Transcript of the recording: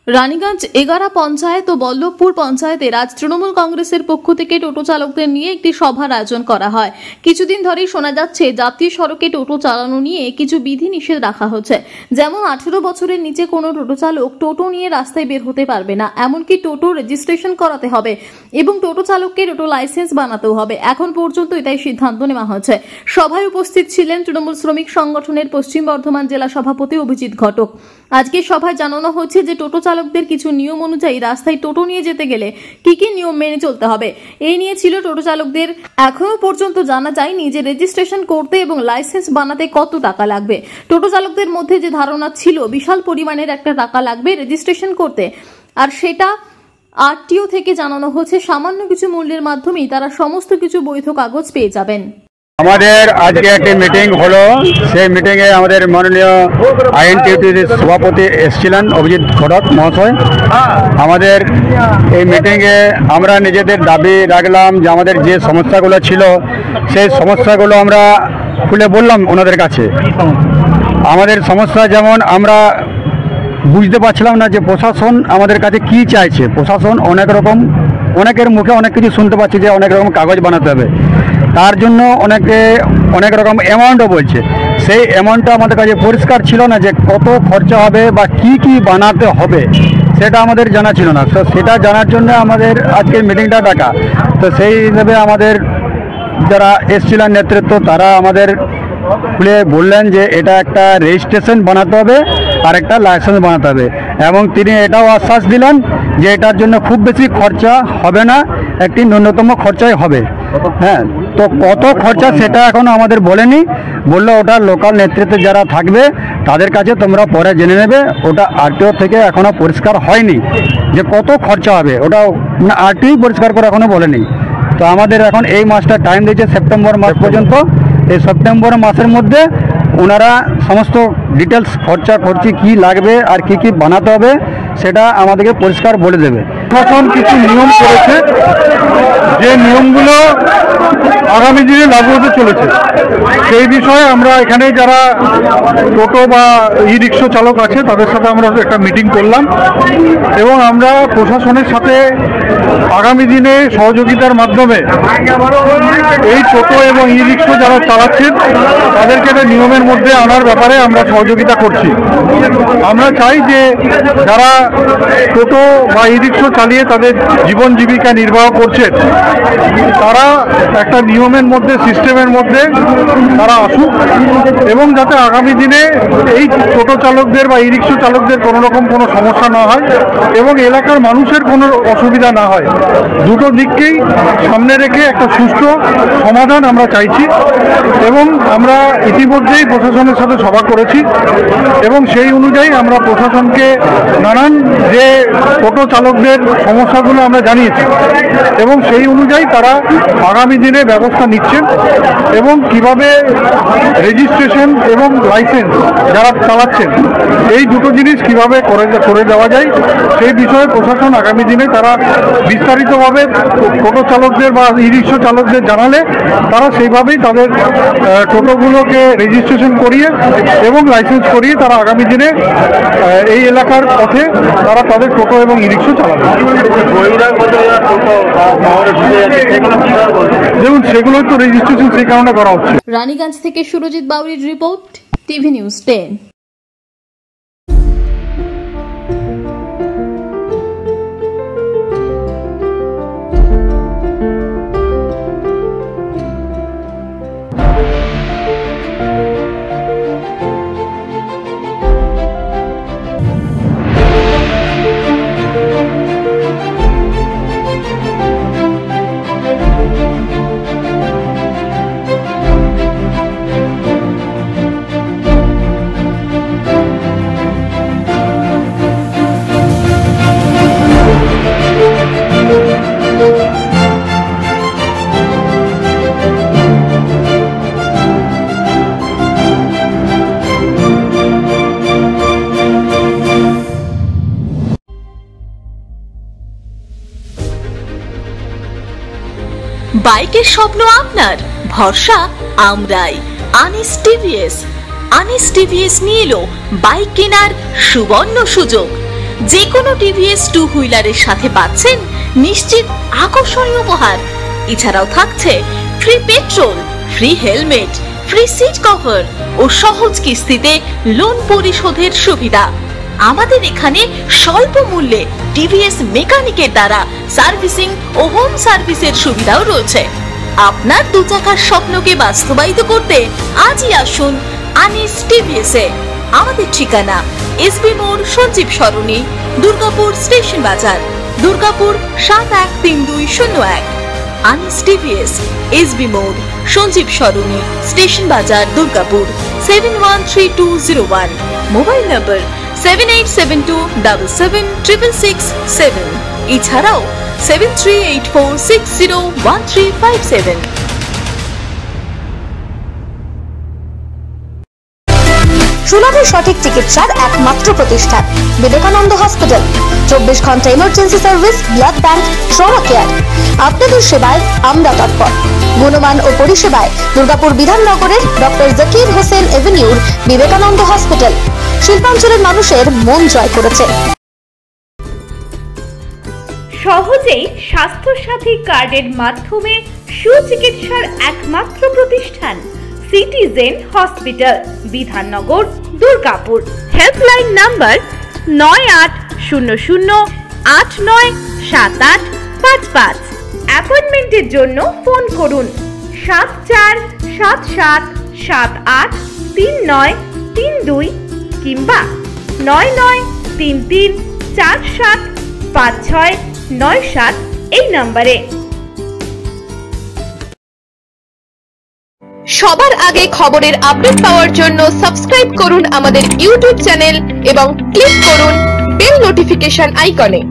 রানীগঞ্জ এগারা পঞ্চায়েত ও বল্লভপুর পঞ্চায়েতের আজ তৃণমূল কংগ্রেসের পক্ষ থেকে টোটো চালকদের নিয়ে একটি সভার আয়োজন করা হয়। কিছুদিন ধরেই শোনা যাচ্ছে জাতীয় সড়কে টোটো চালানো নিয়ে কিছু বিধি নিষেধ রাখা হচ্ছে। যেমন 18 বছরের নিচে কোনো টোটো চালক টোটো নিয়ে রাস্তায় বের হতে পারবে না, এমনকি টোটো রেজিস্ট্রেশন করাতে হবে এবং টোটো চালককে টোটো লাইসেন্স বানাতেও হবে। এখন পর্যন্ত এটাই সিদ্ধান্ত নেওয়া হয়েছে। সভায় উপস্থিত ছিলেন তৃণমূল শ্রমিক সংগঠনের পশ্চিম বর্ধমান জেলা সভাপতি অভিজিৎ ঘটক। আজকে সভায় জানানো হচ্ছে যে টোটো চালকদের কিছু নিয়ম অনুযায়ী রাস্তায় টোটো নিয়ে যেতে গেলে কি কি নিয়ম মেনে চলতে হবে। এই নিয়ে ছিল টোটো চালকদের এখনো পর্যন্ত জানা যায়নি যে রেজিস্ট্রেশন করতে এবং লাইসেন্স বানাতে কত টাকা লাগবে। টোটো চালকদের মধ্যে যে ধারণা ছিল বিশাল পরিমাণের একটা টাকা লাগবে রেজিস্ট্রেশন করতে, আর সেটা আরটিও থেকে জানানো হচ্ছে সামান্য কিছু মূল্যের মাধ্যমেই তারা সমস্ত কিছু বৈধ কাগজ পেয়ে যাবেন। আমাদের আজকে একটি মিটিং হলো, সেই মিটিংয়ে আমাদের মাননীয় আইএনটিইউটির সভাপতি এসেছিলেন অভিজিৎ ঘটক মহাশয়। আমাদের এই মিটিংয়ে আমরা নিজেদের দাবি রাখলাম যে আমাদের যে সমস্যাগুলো ছিল সেই সমস্যাগুলো আমরা খুলে বললাম ওনাদের কাছে। আমাদের সমস্যা যেমন আমরা বুঝতে পারছিলাম না যে প্রশাসন আমাদের কাছে কি চাইছে। প্রশাসন অনেকের মুখে অনেক কিছু শুনতে পাচ্ছি যে অনেক রকম কাগজ বানাতে হবে, তার জন্য অনেক রকম অ্যামাউন্টও বলছে। সেই অ্যামাউন্টটা আমাদের কাছে পরিষ্কার ছিল না যে কত খরচা হবে বা কি কি বানাতে হবে, সেটা আমাদের জানা ছিল না। তো সেটা জানার জন্য আমাদের আজকের মিটিংটা ডাকা। তো সেই হিসেবে আমাদের যারা এসছিলেন নেতৃত্ব, তারা আমাদের খুলে বললেন যে এটা একটা রেজিস্ট্রেশন বানাতে হবে আর একটা লাইসেন্স বানাতে হবে, এবং তিনি এটাও আশ্বাস দিলেন যে এটার জন্য খুব বেশি খরচা হবে না, একটি ন্যূনতম খরচাই হবে। হ্যাঁ, তো কত খরচা সেটা এখন আমাদের বলেনি, বললো ওটা লোকাল নেতৃত্বে যারা থাকবে তাদের কাছে তোমরা পরে জেনে নেবে। ওটা আরটিও থেকে এখনও পরিষ্কার হয়নি যে কত খরচা হবে, ওটা আরটিও পরিষ্কার করে এখনও বলেনি। তো আমাদের এখন এই মাসটা টাইম দিয়েছে সেপ্টেম্বর মাস পর্যন্ত। এই সেপ্টেম্বর মাসের মধ্যে ওনারা সমস্ত ডিটেলস খরচি কী লাগবে আর কি কি বানাতে হবে সেটা আমাদেরকে পরিষ্কার বলে দেবে। প্রশাসন কিছু নিয়ম করেছে, যে নিয়মগুলো আগামী দিনে লাগু হতে চলেছে, সেই বিষয়ে আমরা এখানে যারা টোটো বা ই রিক্সা চালক আছে তাদের সাথে আমরা একটা মিটিং করলাম, এবং আমরা প্রশাসনের সাথে আগামী দিনে সহযোগিতার মাধ্যমে এই টোটো এবং ই রিক্সা যারা চালাচ্ছেন তাদেরকে নিয়মের মধ্যে আনার ব্যাপারে আমরা সহযোগিতা করছি। আমরা চাই যে যারা টোটো বা ই রিক্সা চালিয়ে তাদের জীবন জীবিকা নির্বাহ করছেন তারা একটা নিয়মের মধ্যে, সিস্টেমের মধ্যে তারা আসুক, এবং যাতে আগামী দিনে এই টোটো চালকদের বা ই রিক্সা চালকদের কোনো রকম কোনো সমস্যা না হয় এবং এলাকার মানুষের কোনো অসুবিধা না হয়। দুটো দিককেই সামনে রেখে একটা সুষ্ঠু সমাধান আমরা চাইছি, এবং আমরা ইতিমধ্যেই প্রশাসনের সাথে সভা করেছি এবং সেই অনুযায়ী আমরা প্রশাসনকে নানান যে টোটো চালকদের সমস্যাগুলো আমরা জানিয়েছি, এবং সেই অনুযায়ী তারা আগামী দিনে ব্যবস্থা নিচ্ছেন এবং কিভাবে রেজিস্ট্রেশন এবং লাইসেন্স যারা চালাচ্ছেন এই দুটো জিনিস কিভাবে করে দেওয়া যায় সেই বিষয়ে প্রশাসন আগামী দিনে তারা বিস্তারিতভাবে টোটো চালকদের বা ই রিক্সা চালকদের জানালে তারা সেইভাবেই তাদের টোটোগুলোকে রেজিস্ট্রেশন করিয়ে এবং লাইসেন্স করিয়ে তারা আগামী দিনে এই এলাকার পথে তারা তাদের টোটো এবং ই রিক্সা চালাবে। দেখুন, সেগুলোই তো রেজিস্ট্রেশন সেই কারণে করা হচ্ছে। রানীগঞ্জ থেকে সুরজিৎ বাউরির রিপোর্ট, টিভি নিউজ 10। বাইকের স্বপ্ন আপনার, ভরসা আমরাই। আনিস টিভিএস নিয়ে এলো বাইক কেনার সুবর্ণ সুযোগ। যে কোনো টিভিএস টু হুইলারের সাথে পাচ্ছেন নিশ্চিত আকর্ষণীয় উপহার। এছাড়াও থাকছে free petrol, free helmet, free seat cover ও সহজ কিস্তিতে লোন পরিশোধের সুবিধা। আমাদের এখানে স্বল্প মূল্যে টিভিএস মেকানিকের দ্বারা সার্ভিসিং ও হোম সার্ভিসের সুবিধাও রয়েছে। আপনার দু চাকার স্বপ্নকে বাস্তবায়িত করতে আজই আসুন আনিস টিভিএসে। আমাদের ঠিকানা এসবি মোড়, সঞ্জীব সরণি, দুর্গাপুর স্টেশন বাজার, দুর্গাপুর 713201। আনিস টিভিএস, এসবি মোড়, সঞ্জীব সরণি, স্টেশন বাজার, দুর্গাপুর 713201। মোবাইল নম্বর 7872776667। এছাড়াও 7384601357। সুলভে সঠিক চিকিৎসার একমাত্র প্রতিষ্ঠান বিবেকানন্দ হসপিটাল। 24 ঘন্টা emergency service, blood bank, trauma care. আপনাদের সেবায় আমরা তৎপর। গুণমান ও পরিষেবায় দুর্গাপুর বিধাননগরের ডক্টর জাকির হোসেন এভিনিউর বিবেকানন্দ হসপিটাল শিল্পাঞ্চলের মানুষের মন জয় করেছে। সহজেই স্বাস্থ্যসাথী কার্ডের মাধ্যমে সুচিকিৎসার একমাত্র প্রতিষ্ঠান citizen hospital, Bidhannagar, Durgapur. Helpline number 9800897855। অ্যাপয়েন্টমেন্টের জন্য ফোন করুন 7477783932 কিংবা 9933475697 এই নম্বরে। সবার আগে খবরের আপডেট পাওয়ার জন্য সাবস্ক্রাইব করুন আমাদের ইউটিউব চ্যানেল এবং ক্লিক করুন বেল নোটিফিকেশন আইকনে।